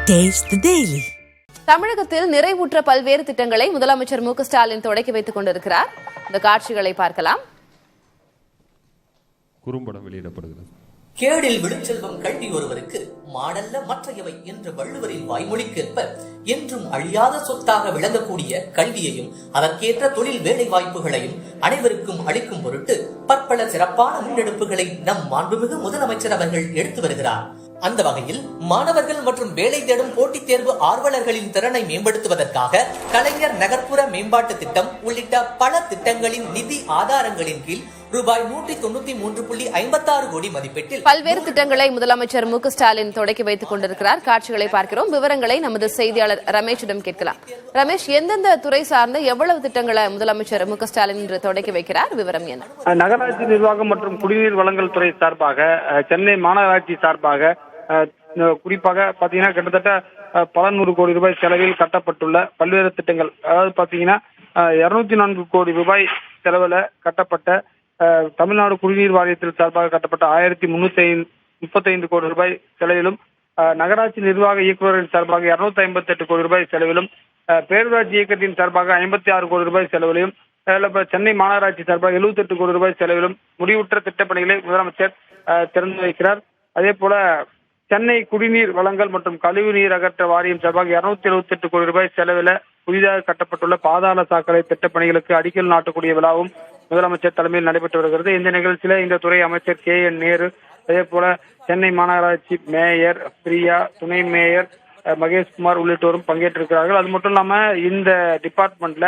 Taste the Daily. தமிழகத்தில் நிறைவுற்ற பல்வேறு திட்டங்களை முதலமைச்சர் மு க ஸ்டாலின் தொடக்கி வைத்துக் கொண்டிருக்கிறார். இந்த காட்சிகளை பார்க்கலாம். குறும்படம் வெளியிடப்படுகிறது. கேடில் விழுச்செல்வம் கல்வி ஒருவருக்கு மாடல்ல மற்றையவை என்ற வள்ளுவரின் வாய்மொழிக்கேற்ப என்றும் அழியாத சொத்தாக விளங்கக்கூடிய கல்வியையும் அதற்கேற்ற தொழில் வேலை வாய்ப்புகளையும் அனைவருக்கும் அளிக்கும் பொருட்டு பற்பல சிறப்பான முன்னெடுப்புகளை நம் மாண்புமிகு முதலமைச்சர் அவர்கள் எடுத்து வருகிறார். அந்த வகையில் மாணவர்கள் மற்றும் வேலை தேடும் போட்டித் தேர்வு ஆர்வலர்களின் திறனை மேம்படுத்துவதற்காக கலைஞர் நகர்ப்புற மேம்பாட்டு திட்டம் உள்ளிட்ட பல திட்டங்களின் நிதி ஆதாரங்களின் கீழ் ரூபாய் 193.56 கோடி மதிப்பீட்டில் பல்வேறு திட்டங்களை முதலமைச்சர் மு க ஸ்டாலின் தொடக்கி வைத்துக் கொண்டிருக்கிறார். காட்சிகளை பார்க்கிறோம். விவரங்களை நமது செய்தியாளர் ரமேஷிடம் கேட்கலாம். ரமேஷ், எந்தெந்த துறை சார்ந்த எவ்வளவு திட்டங்களை முதலமைச்சர் மு க ஸ்டாலின் இன்று தொடக்கி வைக்கிறார்? விவரம் என்ன? நகராட்சி நிர்வாகம் மற்றும் குடிநீர் வழங்கல் துறை சார்பாக, சென்னை மாநகராட்சி சார்பாக குறிப்பாக பாத்தீங்கன்னா கிட்டத்தட்ட பல 100 கோடி ரூபாய் செலவில் கட்டப்பட்டுள்ள பல்வேறு திட்டங்கள், அதாவது பாத்தீங்கன்னா 204 கோடி ரூபாய் செலவுல கட்டப்பட்ட தமிழ்நாடு குடிநீர் வாரியத்தில் சார்பாக கட்டப்பட்ட 1335 கோடி ரூபாய் செலவிலும், நகராட்சி நிர்வாக இயக்குநரின் சார்பாக 258 கோடி ரூபாய் செலவிலும், பேரூராட்சி இயக்கத்தின் சார்பாக 56 கோடி ரூபாய் செலவிலும், சென்னை மாநகராட்சி சார்பாக 78 கோடி ரூபாய் செலவிலும் முடிவுற்ற திட்டப்பணிகளை முதலமைச்சர் திறந்து வைக்கிறார். அதே போல சென்னை குடிநீர் வழங்கல் மற்றும் கழிவுநீர் அகற்ற வாரியம் சார்பாக 278 கோடி ரூபாய் செலவில் புதிதாக கட்டப்பட்டுள்ள பாதாள சாக்கடை திட்டப்பணிகளுக்கு அடிக்கல் நாட்டக்கூடிய விழாவும் முதலமைச்சர் தலைமையில் நடைபெற்று வருகிறது. இந்த நிகழ்ச்சியில இந்த துறை அமைச்சர் KN நேரு, அதே போல சென்னை மாநகராட்சி மேயர் பிரியா, துணை மேயர் மகேஷ்குமார் உள்ளிட்டோரும் பங்கேற்றிருக்கிறார்கள். அது மட்டும் இல்லாம இந்த டிபார்ட்மெண்ட்ல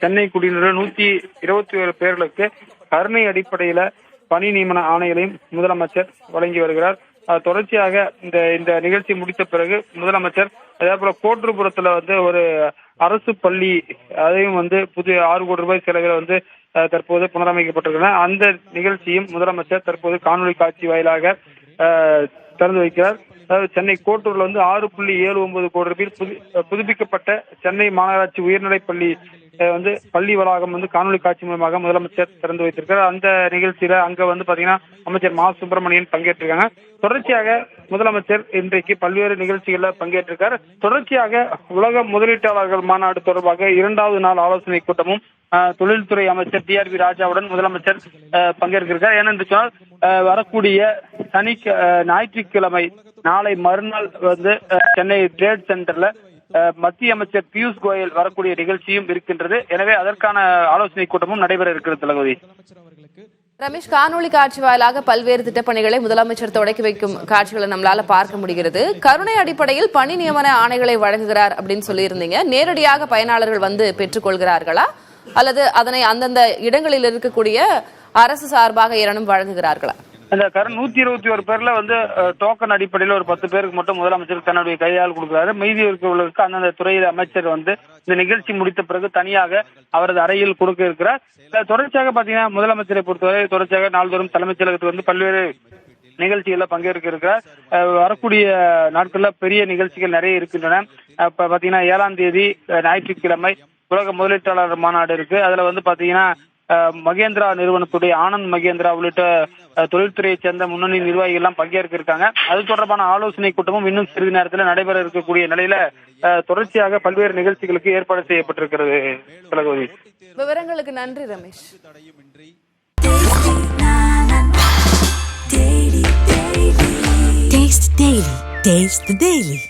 சென்னை குடிநீர் 121 பேர்களுக்கு கருணை அடிப்படையில பணி நியமன ஆணைகளையும் முதலமைச்சர் வழங்கி வருகிறார். தொடர்ச்சியாக இந்த நிகழ்ச்சி முடித்த பிறகு முதலமைச்சர் அதே போல கோட்டூர்புரத்துல ஒரு அரசு பள்ளி, அதையும் புதிய 6 கோடி ரூபாய் செலவில் தற்போது புனரமைக்கப்பட்டிருக்கின்றன. அந்த நிகழ்ச்சியும் முதலமைச்சர் தற்போது காணொலி காட்சி வாயிலாக திறந்து வைக்கிறார். அதாவது சென்னை கோட்டூர்ல 6.79 கோடி ரூபாய் புதுப்பிக்கப்பட்ட சென்னை மாநகராட்சி உயர்நிலைப் பள்ளி பள்ளி வளாகம் காணொலி காட்சி மூலமாக முதலமைச்சர் திறந்து வைத்திருக்கிறார். அந்த நிகழ்ச்சியில அங்க பாத்தீங்கன்னா அமைச்சர் மா சுப்பிரமணியன் பங்கேற்றிருக்காங்க. தொடர்ச்சியாக முதலமைச்சர் இன்றைக்கு பல்வேறு நிகழ்ச்சிகள்ல பங்கேற்றிருக்கார். தொடர்ச்சியாக உலக முதலீட்டாளர்கள் மாநாடு தொடர்பாக 2வது நாள் ஆலோசனை கூட்டமும் தொழில்துறை அமைச்சர் TRV ராஜாவுடன் முதலமைச்சர் பங்கேற்கிறார். ஏனென்று சொன்னால் வரக்கூடிய ஞாயிற்றுக்கிழமை நாளை மறுநாள் சென்னை ட்ரேட் சென்டர்ல மத்திய அமைச்சர் பியூஷ் கோயல் வரக்கூடிய நிகழ்ச்சியும் இருக்கின்றது. எனவே அதற்கான ஆலோசனை கூட்டமும் நடைபெற இருக்கிறது. தளபதி ரமேஷ், காணொலி காட்சி வாயிலாக பல்வேறு திட்டப்பணிகளை முதலமைச்சர் தொடக்கி வைக்கும் காட்சிகளை நம்மளால பார்க்க முடிகிறது. கருணை அடிப்படையில் பணி நியமன ஆணைகளை வழங்குகிறார் அப்படின்னு சொல்லியிருந்தீங்க. நேரடியாக பயனாளர்கள் பெற்றுக் கொள்கிறார்களா, அல்லது அதனை அந்தந்த இடங்களில் இருக்கக்கூடிய அரசு சார்பாக ஏறனும் வழங்குகிறார்களா? அந்த 121 பேர்ல டோக்கன் அடிப்படையில் ஒரு 10 பேருக்கு மட்டும் முதலமைச்சர் தன்னுடைய கையால் கொடுக்கிறாரு. மீதி இருக்கிறவர்களுக்கு அந்தந்த துறையில் அமைச்சர் இந்த நிகழ்ச்சி முடித்த பிறகு தனியாக அவரது அறையில் கொடுக்க இருக்கிறார். தொடர்ச்சியாக பாத்தீங்கன்னா முதலமைச்சரை பொறுத்தவரை தொடர்ச்சியாக நாள்தோறும் தலைமைச் செயலகத்துக்கு பல்வேறு நிகழ்ச்சிகள்ல பங்கேற்க இருக்கிறார். வரக்கூடிய நாட்கள்ல பெரிய நிகழ்ச்சிகள் நிறைய இருக்கின்றன. இப்ப பாத்தீங்கன்னா 7ஆம் தேதி ஞாயிற்றுக்கிழமை உலக முதலீட்டாளர் மாநாடு இருக்கு. அதுல பாத்தீங்கன்னா மகேந்திரா நிறுவனத்துடைய ஆனந்த் மகேந்திரா உள்ளிட்ட தொழில்துறையை சேர்ந்த முன்னணி நிர்வாகிகள் எல்லாம் பங்கேற்க இருக்காங்க. அது தொடர்பான ஆலோசனை கூட்டமும் இன்னும் சிறிது நேரத்தில் நடைபெற இருக்கக்கூடிய நிலையில தொடர்ச்சியாக பல்வேறு நிகழ்ச்சிகளுக்கு ஏற்பாடு செய்யப்பட்டிருக்கிறது. விவரங்களுக்கு நன்றி ரமேஷ். Taste the Daily.